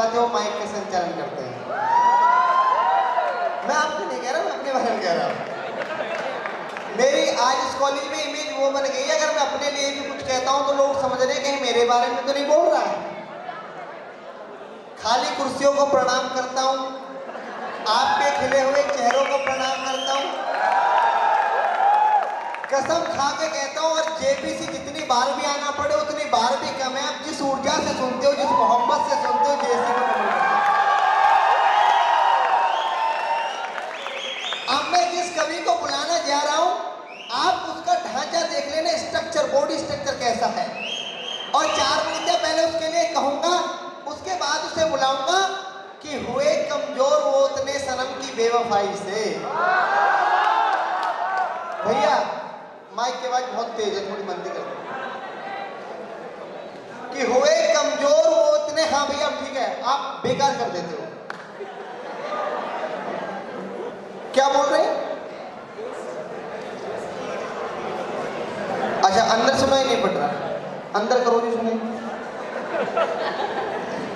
बात है वो माइक का संचालन करते हैं। मैं आपको नहीं कह रहा, मैं अपने बारे में कह रहा हूँ। मेरी आज इस कॉलेज में इमेज वो बन गई है, अगर मैं अपने लिए भी कुछ कहता हूँ तो लोग समझ रहे हैं कहीं मेरे बारे में तो नहीं बोल रहा है। खाली कुर्सियों को प्रणाम करता हूँ, आपके खिले हुए चेहरों को प्रणाम करता हूँ, कसम खा के कहता हूँ, और जेपीसी जितनी बार भी आना पड़े उतनी बार भी कम है। आप जिस ऊर्जा से सुनते हो, जिस मोहब्बत से सुनते हो, जेसी को कबूल करते हो। अब मैं जिस कवि को बुलाना जा रहा हूँ, आप उसका ढांचा देख लेना, स्ट्रक्चर, बॉडी स्ट्रक्चर कैसा है, और 4 पंक्तियां पहले उसके लिए कहूंगा, उसके बाद उसे बुलाऊंगा कि हुए कमजोर वो उतने सनम की बेवफाई से। भैया माइक की आवाज बहुत तेज है, थोड़ी मंदी कर दो। कि हुए कमजोर वो उतने, हाँ भैया ठीक है, आप बेकार कर देते हो। क्या बोल रहे हैं? अच्छा, अंदर सुनाई नहीं पड़ रहा, अंदर करो जी सुनाई।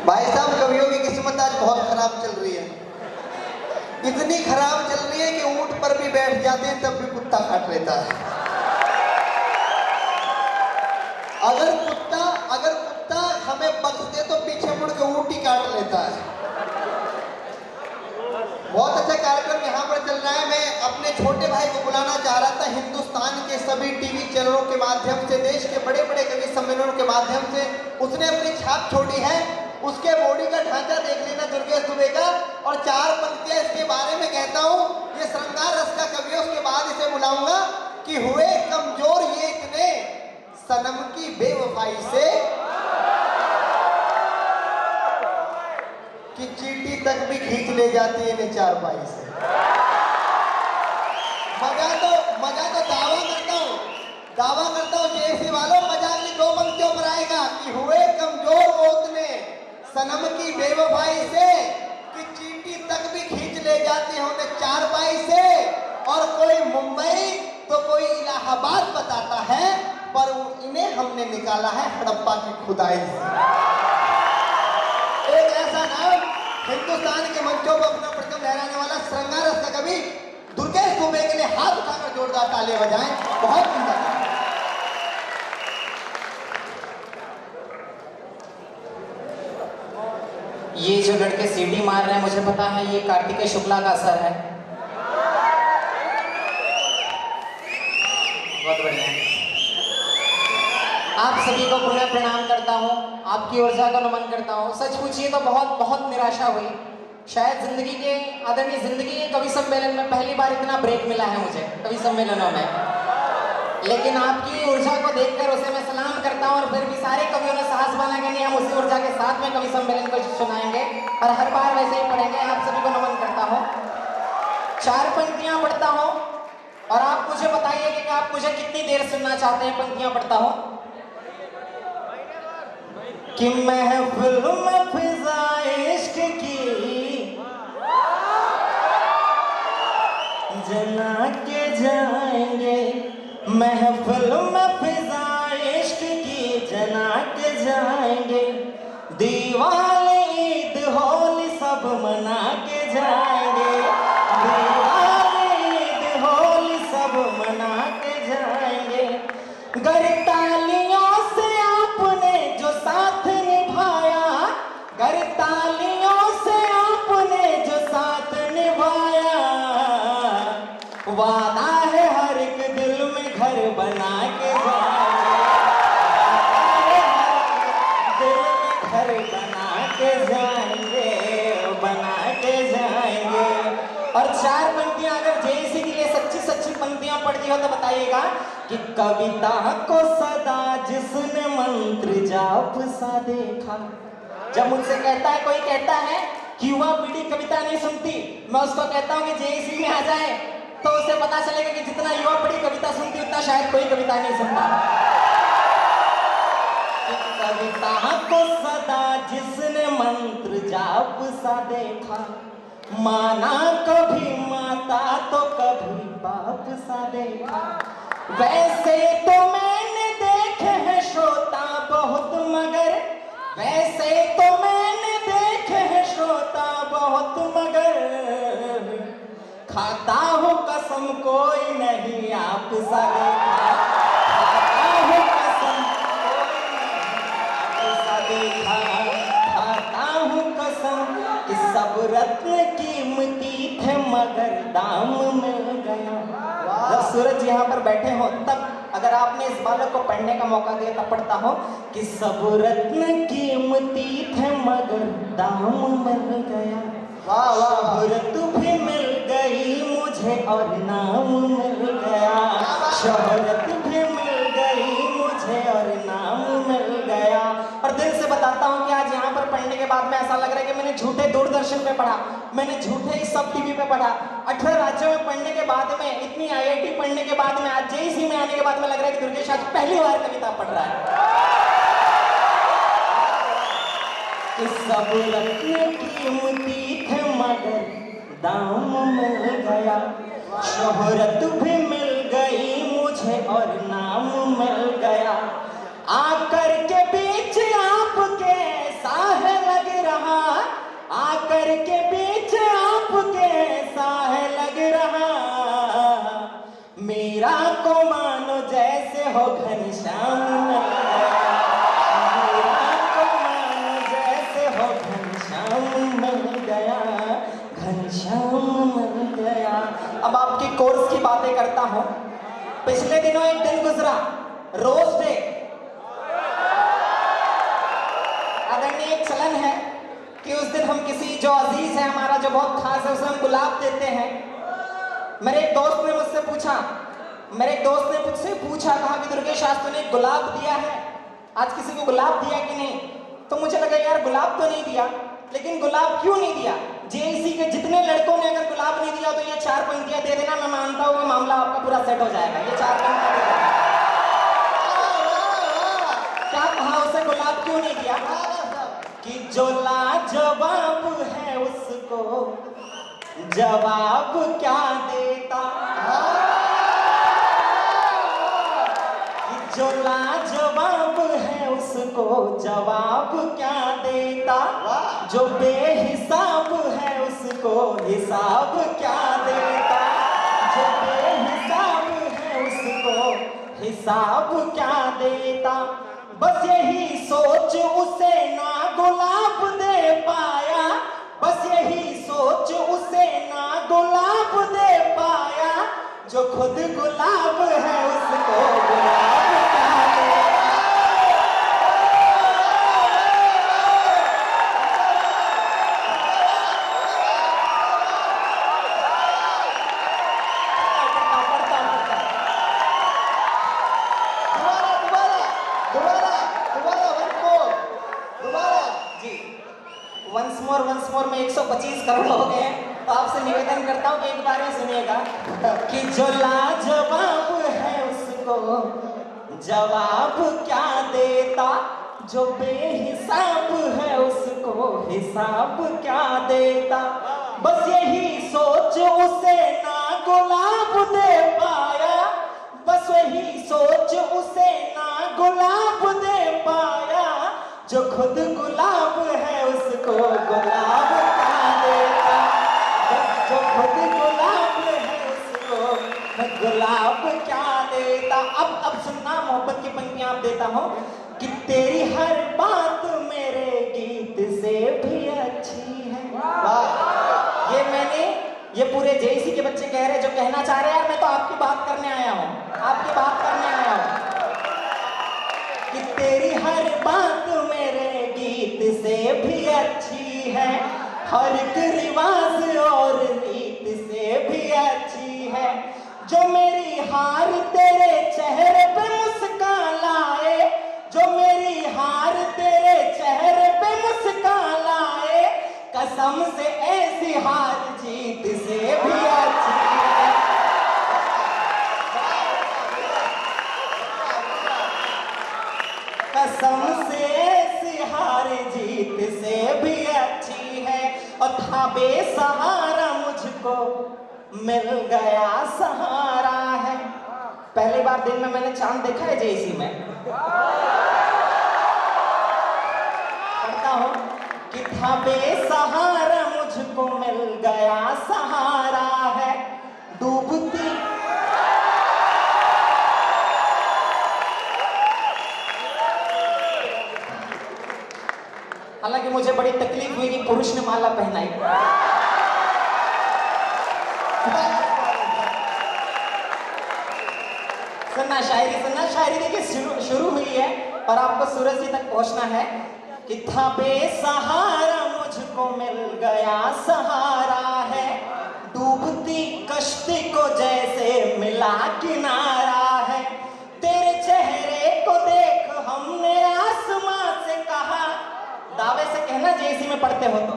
भाई साहब, कवियों की किस्मत आज बहुत खराब चल रही है। इतनी खराब चल रही है कि ऊंट पर भी बैठ जाते हैं तब भी कुत्ता काट लेता है। अगर कुत्ता हमें बख्श दे तो पीछे मुड़ के ऊंट ही काट लेता है। बहुत अच्छा कार्यक्रम यहाँ पर चल रहा है। मैं अपने छोटे भाई को बुलाना चाह रहा था। हिंदुस्तान के सभी टीवी चैनलों के माध्यम से, देश के बड़े बड़े कवि सम्मेलनों के माध्यम से उसने अपनी छाप छोड़ी है। उसके बॉडी का ढांचा देख लेना दुर्गेश दुबे का, और 4 पंक्तियां इसके बारे में कहता हूँ। ये श्रृंगार रस का कवि है। उसके बाद इसे बुलाऊंगा कि हुए कमजोर ये इतने सनम की बेवफाई से, कि चींटी तक भी खींच ले जाती है इन्हें 4 पाई से। मजा तो दावा करता हूँ जेसी वालों, मजा अगली 2 पंक्तियों पर आएगा कि हुए कमजोर वो उतने सनम की बेवफाई से, कि चींटी तक भी खींच ले जाती है उन्हें 4 पाई से। और कोई मुंबई तो कोई इलाहाबाद बताता है, पर इन्हें हमने निकाला है हड़प्पा की खुदाई से। एक ऐसा नाम हिंदुस्तान के मंचों पर अपना परचम लहराने वाला श्रृंगार रस का कवि दुर्गेश दुबे के लिए हाथ उठाकर जोरदार तालियां बजाएं। बहुत सुंदर। ये जो लड़के सीटी मार रहे हैं, मुझे पता है ये कार्तिकेय शुक्ला का असर है। बहुत बढ़िया। आप सभी को पुनः प्रणाम करता हूँ, आपकी ऊर्जा को नमन करता हूँ। सच पूछिए तो बहुत बहुत निराशा हुई। शायद जिंदगी के कवि सम्मेलन में पहली बार इतना ब्रेक मिला है मुझे कवि सम्मेलनों में। लेकिन आपकी ऊर्जा को देखकर उसे मैं सलाम करता हूँ, और फिर भी सारे कवियों ने साहस बना कि नहीं, हम उसी ऊर्जा के साथ में कवि सम्मेलन को सुनाएंगे और हर बार वैसे ही पढ़ेंगे। आप सभी को नमन करता हूँ। 4 पंक्तियां पढ़ता हूँ और आप मुझे बताइए कि आप मुझे कितनी देर सुनना चाहते हैं। पंक्तियां पढ़ता हूँ कि महफिल में फिज़ाए इश्क की जना के जाएंगे, महफिल में फिज़ाए इश्क की जना के जाएंगे, दीवाले ईद होली सब मना के जाएंगे, दीवाले ईद होली सब मना के जाएंगे। गर तालियों से आपने जो साथ निभाया, गर तालियों से आपने जो साथ निभाया, वादा है हर एक दिल में घर बना के जाएंगे, दिल में घर बना के जाएंगे, बना के जाएंगे। और 4 पंक्तियां अगर जेसी के लिए सच्ची पंक्तियां पढ़ती हो तो बताइएगा कि कविता को सदा जिसने मंत्र जाप सा देखा। जब मुझसे कहता है, कोई कहता है कि युवा पीढ़ी कविता नहीं सुनती, मैं उसको कहता हूँ कि जेसी में आ जाए तो उसे पता चलेगा कि जितना युवा पीढ़ी कविता सुनती उतना शायद कोई कविता नहीं सुनता। कविता को सदा जिसने मंत्र जाप सा देखा, माना कभी माता तो कभी बाप सा देखा, वैसे तो मैंने देखे हैं श्रोता बहुत, मगर वैसे तो मैंने देखे खाता हूँ कसम कोई नहीं आप सा देखा, खाता हूँ कसम कोई नहीं आप सा देखा, खाता हूँ कसम कि सब रत्न कीमती थे मगर दाम मिल गया। जब सूरज यहाँ पर बैठे हो तब अगर आपने इस बालक को पढ़ने का मौका दिया तब पढ़ता हो कि सब रत्न कीमती थे मगर दाम मिल गया। वाह वाह वाह। शोहरत भी मिल गई मुझे और नाम मिल गया, शोहरत भी मिल गई मुझे और नाम मिल गया। और दिल से बताता हूँ कि आज यहाँ पर पढ़ने के बाद में ऐसा लग रहा है कि मैंने झूठे दूरदर्शन पे पढ़ा, मैंने झूठे ही सब टीवी पे पढ़ा। 18 राज्यों में पढ़ने के बाद में, इतनी आईआईटी पढ़ने के बाद में, आज जेईसी में आने के बाद में लग रहा है कि दुर्गेश आज पहली बार कविता पढ़ रहा है। कि सब रत्न कीमती थे मगर दाम मिल गया, शोहरत भी मिल गई मुझे और नाम मिल गया। आकर के बीच आपके साह लग रहा, आकर के बीच आपके साह लग रहा, मेरा को मानो जैसे हो घनश्याम मिल गया, मेरा को मानो जैसे हो घनश्याम मिल गया, घनश्याम मिल गया। अब आपकी कोर्स की बातें करता हूं। पिछले दिनों एक दिन गुजरा, रोज डे। आदरणीय एक चलन है कि उस दिन हम किसी जो अजीज है हमारा, जो बहुत खास है, उसे हम गुलाब देते हैं। मेरे एक दोस्त ने मुझसे पूछा, कहा कि दुर्गेश आज तूने गुलाब दिया है, आज किसी को गुलाब दिया कि नहीं? तो मुझे लगा यार गुलाब तो नहीं दिया, लेकिन गुलाब क्यों नहीं दिया? जेईसी के जितने लड़कों ने अगर गुलाब नहीं दिया तो ये 4 पंक्तियां दे देना, मैं मानता हूँ कि मामला आपका पूरा सेट हो जाएगा। ये 4 पंक्तियां दे देना। क्या कहा उसे गुलाब क्यों नहीं दिया? कि जो लाजवाब है उसको जवाब क्या देता, कि जो लाजवाब है उसको जवाब क्या देता, जो बेहिसाब है उसको हिसाब क्या देता, जो बेहिसाब है उसको हिसाब क्या देता। बस यही सोच उसे ना गुलाब दे पाया, बस यही सोच उसे ना गुलाब दे पाया, जो खुद गुलाब है उसको गुलाब क्या देता। वंस मोर में 125 करोड़ हो गए हैं, तो आपसे निवेदन करता हूँ कि एक बार ही सुनिएगा कि जो लाजवाब है उसको जवाब क्या देता, जो बेहिसाब है उसको हिसाब क्या देता। बस यही सोच उसे ना गुलाब दे पाया, बस वही सोच उसे ना गुलाब दे पाया, जो खुद गुलाब है उसको गुलाब क्या देता, जो खुद गुलाब है उसको गुलाब क्या देता। अब सुनना, मोहब्बत की पंक्तियां आप देता हूं कि तेरी हर बात मेरे गीत से भी अच्छी है। ये पूरे जेईसी के बच्चे कह रहे, जो कहना चाह रहे हैं यार मैं तो आपकी बात करने आया हूं, आपकी बात करने आया हूं कि तेरी हर बात मेरे गीत से भी अच्छी है, हर एक रिवाज और रीत से भी अच्छी है। जो मेरी हार तेरे चेहरे पे मुस्कान लाए, जो मेरी हार तेरे चेहरे पे मुस्कान लाए, कसम से ऐसी हार जीत से भी अच्छी है। कसम से ऐसी हार जीत से भी अच्छी है। और था बेसहारा मुझको मिल गया सहारा है। पहली बार दिन में मैंने चांद देखा है जेईसी में। पढ़ता हूं कि था बेसहारा मुझको मिल गया सहारा है। हालांकि मुझे बड़ी तकलीफ हुई कि पुरुष ने माला पहनाई। सुनना शायरी देखिए शुरू हुई है और आपको सूरज जी तक पहुंचना है कि था बेसहारा मुझको मिल गया सहारा है, डूबती कश्ती को जैसे मिला किनारा है, तेरे चेहरे को देख हमने आसमां से कहा, दावे से कहना जैसी में पढ़ते हो तो,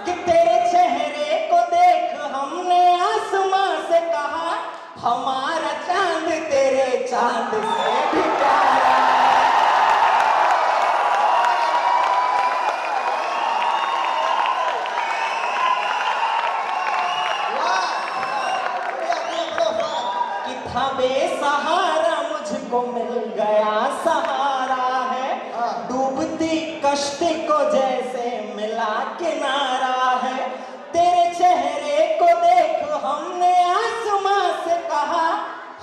कि तेरे चेहरे को देख हमने आसमां से कहा, हमारा चांद तेरे चांद से भी प्यारा है। कि था बेसहारा मुझको मिल गया सहारा है, डूबती कश्ती को जैसे मिला किनारा है, तेरे चेहरे को देख हमने आसमां से कहा,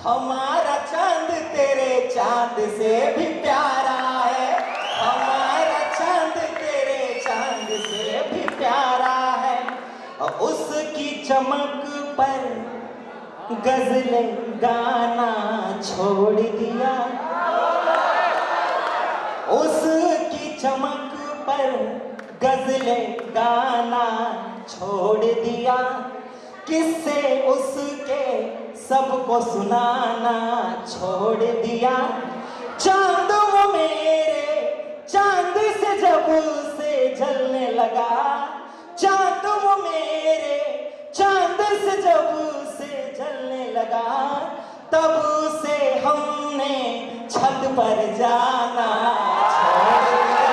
हमारा चांद तेरे चांद से भी प्यारा है, हमारा चांद तेरे चांद से भी प्यारा है। और उसकी चमक पर गजलें गाना छोड़ दिया, उसकी चमक पर गजलें गाना छोड़ दिया, किससे उसके सबको सुनाना छोड़ दिया, चांद वो मेरे चांद से जब से जलने लगा, चांद वो मेरे चांद से जब से जलने लगा, तब से हमने छत पर जाना छोड़ दिया।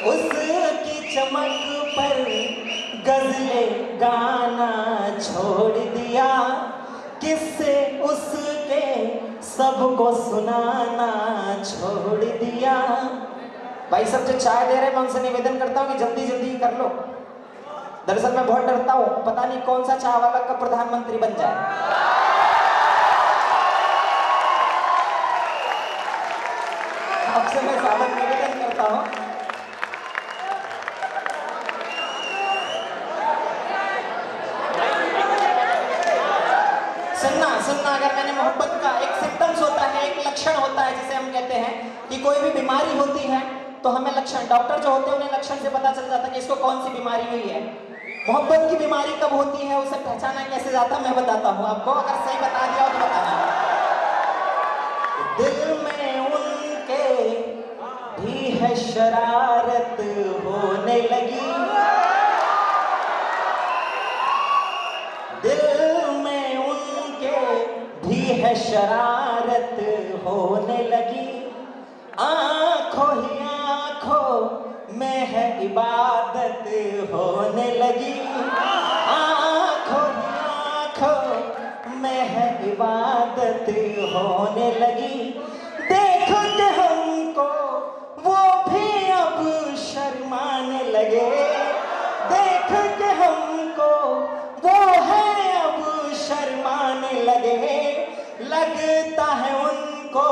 उसकी चमक पर गजलें गाना छोड़ दिया, किससे उसके सबको सुनाना छोड़ दिया। भाई सब जो चाय दे रहे हैं मैं उनसे निवेदन करता हूँ कि जल्दी जल्दी कर लो, दरअसल मैं बहुत डरता हूँ, पता नहीं कौन सा चाय वाला कब प्रधानमंत्री बन जाए। आपसे मैं सादर निवेदन करता हूँ। सुनना अगर मैंने मोहब्बत का एक सिम्टम्स होता है, एक लक्षण होता है, जिसे हम कहते हैं कि कोई भी बीमारी होती है तो हमें लक्षण, डॉक्टर जो होते हैं उन्हें लक्षण से पता चल जाता है कि इसको कौन सी बीमारी हुई है। मोहब्बत की बीमारी कब होती है, उसे पहचाना कैसे जाता है, मैं बताता हूँ आपको, अगर सही बता दिया तो बताना। दिल में उनके भी है शरारत होने लगी, दिल में उनके भी है शरारत होने लगी, आंखों ही आंखों में है इबादत होने लगी, आंखों ही आंखों में है इबादत होने लगी, देख के हमको वो भी अब शर्माने लगे, देख के हमको वो है अब शर्माने लगे, लगता है उनको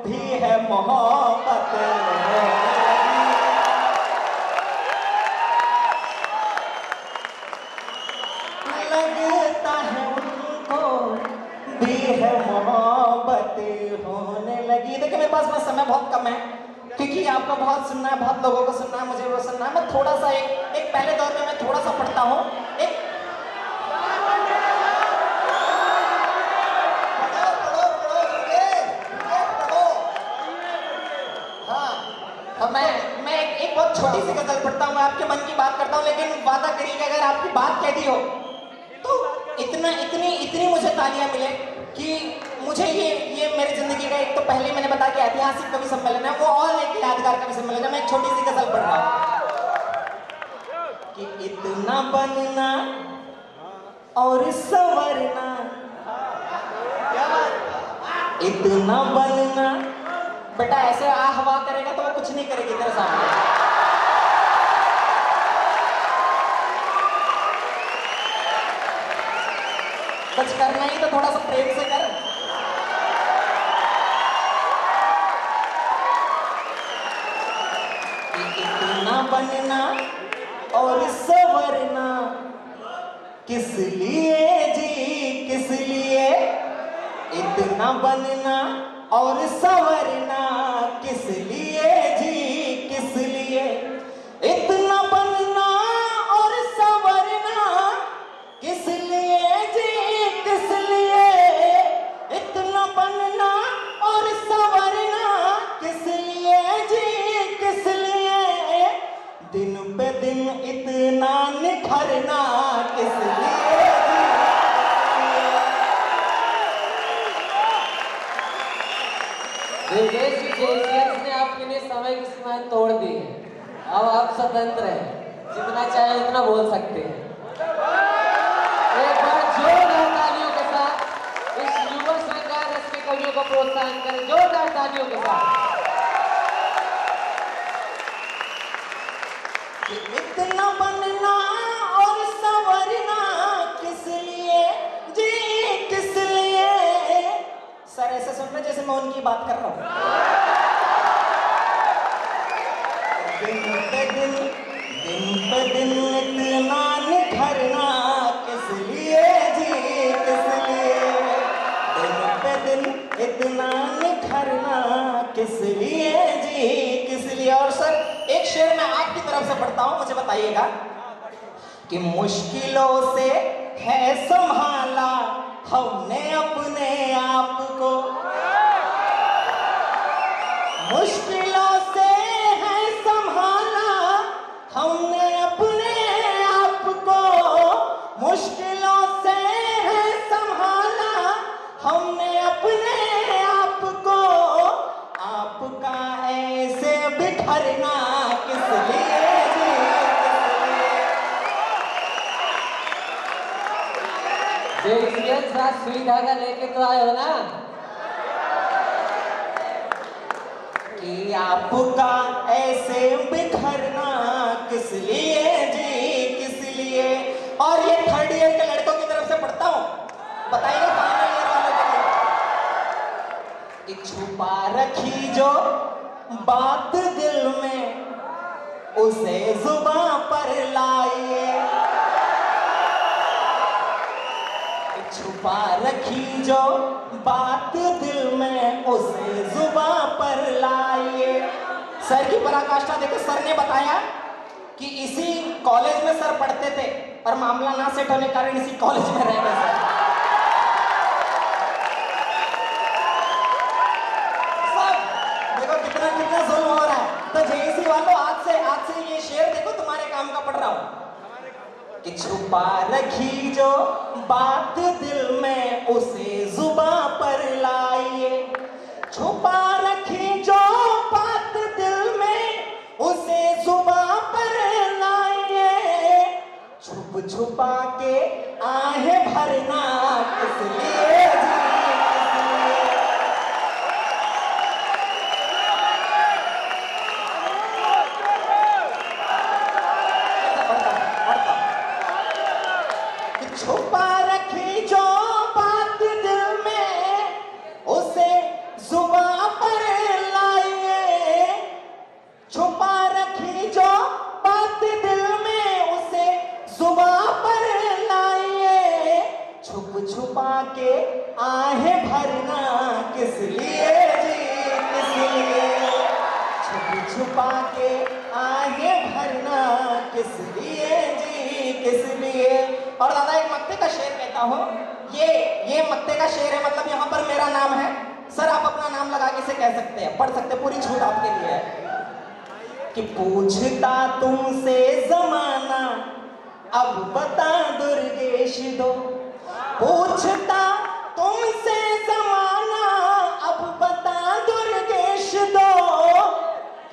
भी है मोहब्बत होने लगी। लगता है उनको भी है मोहब्बत होने लगी। देखिए मेरे पास बस समय बहुत कम है, क्योंकि आपको बहुत सुनना है, बहुत लोगों को सुनना है, मुझे वो सुनना है। मैं थोड़ा सा एक पहले दौर में मैं थोड़ा सा पढ़ता हूँ, एक मैं एक बहुत छोटी सी गजल पढ़ता हूँ, मैं आपके मन की बात करता हूँ, लेकिन वादा करिए कि अगर आपकी बात कहती हो तो इतनी मुझे तालियां मिले कि मुझे ये मेरी जिंदगी का एक तो पहले मैंने बताया कि ऐतिहासिक कवि सम्मेलन है, वो और एक यादगार कवि सम्मेलन है। मैं एक छोटी सी गजल पढ़ रहा हूँ कि इतना बनना और संवरना, इतना बनना, बेटा ऐसे आहवा करेगा तो वो कुछ नहीं करेगी तेरे सामने। कुछ करना ही तो थोड़ा सा प्रेम से कर। इतना बनना और संवरना किस लिए जी, किस लिए? इतना बनना और संवरना किस लिए जी, किस लिए? इतना बनना और संवरना किस लिए जी, किस लिए? इतना बनना और संवरना किस लिए जी, किस लिए? दिन पे दिन इतना निखरना किस लिए जी? देश ने आपके लिए समय की सीमाएं तोड़ दी है। अब आप स्वतंत्र हैं, जितना चाहे उतना बोल सकते हैं। एक बार जोरदार तालियों के साथ इस युवा श्रृंगार रस के कवियों को प्रोत्साहन करें, जोरदार तालियों के साथ। इतना बनना और संवरना किस लिए जी, किस लिए? सर ऐसे सुन रहे जैसे मैं उनकी बात कर रहा हूँ। दिन पे दिन इतना निखरना किस लिए जी, किस लिए? दिन पे दिन इतना निखरना किस लिए जी, किस लिए? और सर एक शेर मैं आपकी तरफ से पढ़ता हूं, मुझे बताइएगा कि मुश्किलों से है संभाला हमने अपने आप को, मुश्किलों से है संभाला हमने अपने आप को, मुश्किलों से है संभाला हमने अपने आप को, आपका ऐसे बिखरना किस लिए जी, किस लिए? साथ सुई धागा लेके तो आए हो ना कि आपका ऐसे बिखरना किस लिए जी, किस लिए? और ये थर्ड ईयर के लड़कों की तरफ से पढ़ता हूं, बताइए फाइनल ईयर वालों के लिए कि छुपा रखी जो बात दिल में उसे जुबां पर लाइए, छुपा रखी जो बात दिल में उसे जुबां पर लाइए। सर की पराकाष्ठा देखो, सर ने बताया कि इसी कॉलेज में सर पढ़ते थे और मामला ना सेट होने के कारण इसी कॉलेज में रह गए सर। देखो कितना कितना जुल्म हो रहा है। तो जेईसी वालों आज से ये शेर देखो तुम्हारे काम का पढ़ रहा हूं कि छुपा रखी जो बात दिल में उसे जुबां पर लाइए, छुपा रखी जो बात दिल में उसे जुबां पर लाइए, छुप छुपा के आहें भरना किस लिए जी, किस लिए? छुपा रखी जो बात दिल में उसे जुबां पर लाइए, छुपा रखी जो बात दिल में उसे जुबां पर लाइए, छुप छुपा के आहें भरना किस लिए जी, किस लिए? छुप छुपा के आहें भरना किस लिए जी, किस लिए? और दादा एक मत्ते का शेर कहता हूँ, ये मत्ते का शेर है, मतलब यहाँ पर मेरा नाम है। सर आप अपना नाम लगा के इसे कह सकते हैं, पढ़ सकते हैं, पूरी छूट आपके लिए है कि पूछता तुमसे जमाना अब बता दुर्गेश दो, पूछता तुमसे जमाना अब बता दुर्गेश दो,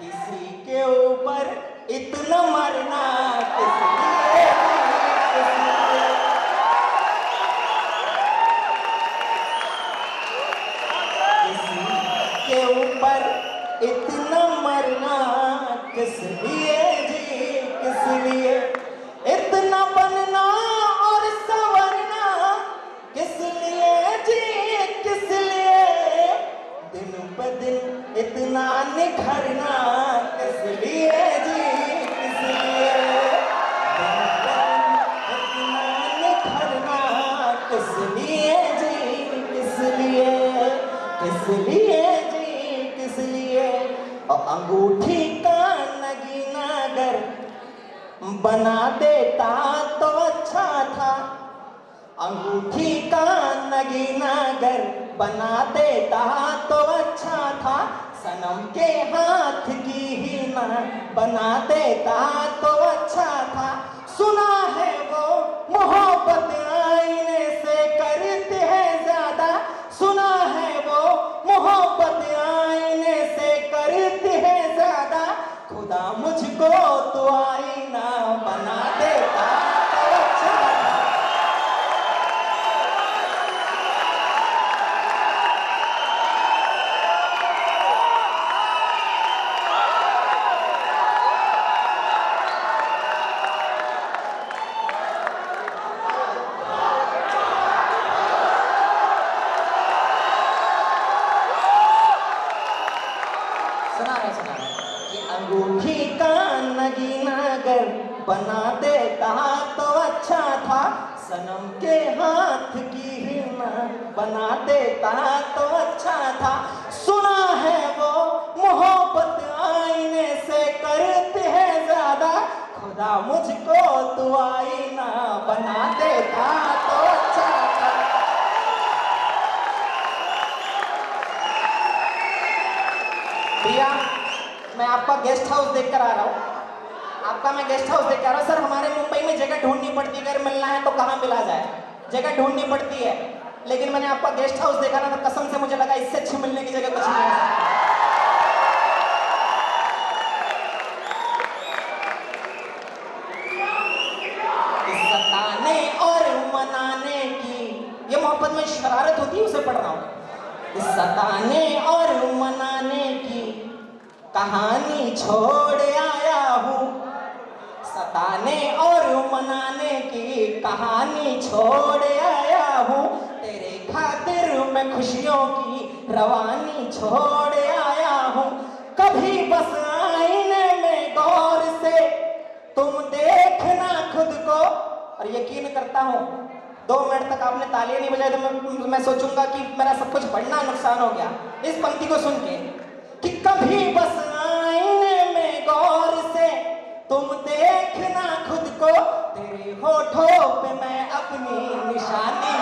किसी के ऊपर इतना मरना किस लिए, किस लिए? किसी के ऊपर इतना मरना किस लिए जी, किस लिए? इतना बनना और संवरना किस निखरना किस लिए जी, किस लिए इतना निखरना किस लिए जी, किस लिए, किस लिए जी, किस लिए। और अंगूठी का नगीना अगर बना देता तो अच्छा था, अंगूठी का नगीना अगर बना देता तो अच्छा था, सनम के हाथ की ही ना बना देता तो अच्छा था। सुना है वो मोहब्बत आईने से करते हैं ज्यादा, सुना है वो मोहब्बत आईने से करते हैं ज्यादा, खुदा मुझको तो आईना बना देता तो अच्छा था। सुना रहे कि अंगूठी का नगीना अगर बना देता तो अच्छा था, सनम के हाथ की ही ना बना देता तो अच्छा था। सुना है वो मोहब्बत आईने से करते हैं ज्यादा, खुदा मुझको तो आईना बना देता तो अच्छा था। भैया मैं आपका गेस्ट हाउस देखकर आ रहा हूँ, आपका मैं गेस्ट हाउस देख कर आ रहा हूँ। सर हमारे मुंबई में जगह ढूंढनी पड़ती है, अगर मिलना है तो कहाँ मिला जाए, जगह ढूंढनी पड़ती है। लेकिन मैंने आपका गेस्ट हाउस देखा ना तो कसम से मुझे लगा इससे अच्छी मिलने की जगह कुछ नहीं है। सताने और मनाने की ये मोहब्बत में शरारत होती है, उसे पढ़ रहा हूँ। सताने और मनाने की कहानी छोड़ आया हूँ, सताने और मनाने की कहानी छोड़ आया हूँ, तेरे खातिर मैं खुशियों की रवानी छोड़ आया हूँ। कभी बस आईने में गौर से तुम देखना खुद को, और यकीन करता हूँ 2 मिनट तक आपने तालियां नहीं बजाई तो मैं सोचूंगा कि मेरा सब कुछ बढ़ना नुकसान हो गया इस पंक्ति को सुन के, कि कभी बस आईने में गौर से तुम देखना खुद को, तेरे होठों पे मैं अपनी निशानी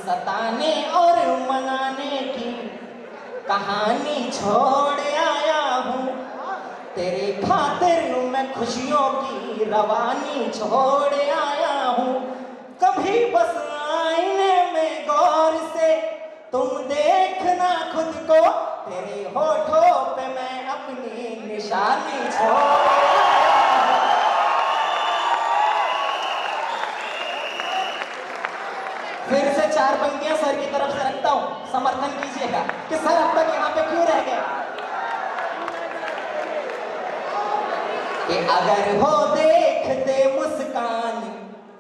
सताने और मनाने की कहानी छोड़ आया हूँ, तेरे खातिर मैं खुशियों की रवानी छोड़ आया हूँ। कभी बस आईने में गौर से तुम देखना खुद को, तेरे होठों पे मैं अपनी निशानी छोड़ आया हूँ। फिर से 4 पंक्तियां सर की तरफ से रखता हूं, समर्थन कीजिएगा कि सर अब तक यहाँ पे क्यों रह गए। कि अगर हो देखते मुस्कान,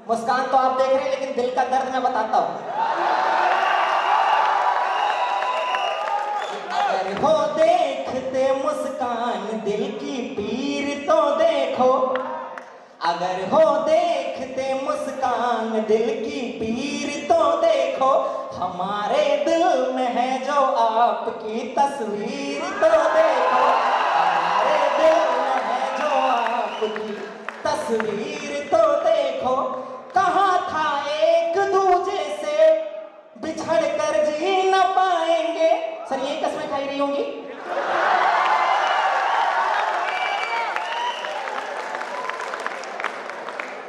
मुस्कान तो आप देख रहे हैं लेकिन दिल का दर्द मैं बताता हूं। अगर हो देखते मुस्कान दिल की पीर तो देखो, अगर हो देखते मुस्कान दिल की पीर तो देखो, हमारे दिल में है जो आपकी तस्वीर तो देखो, हमारे दिल में है जो आपकी तस्वीर तो देखो। कहाँ था एक दूजे से बिछड़ कर जी न पाएंगे। सर ये कसमें खाई रही होंगी।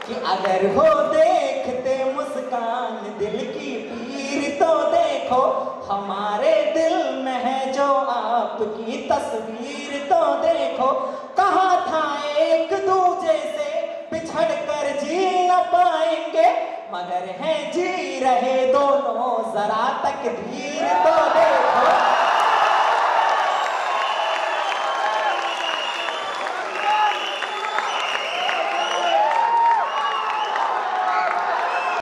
कि अगर हो देख देखते मुस्कान दिल की पीर तो देखो, हमारे दिल में है जो आपकी तस्वीर तो देखो। कहा था एक दूजे से बिछड़ कर जी न पाएंगे, मगर हैं जी रहे दोनों जरा तकदीर तो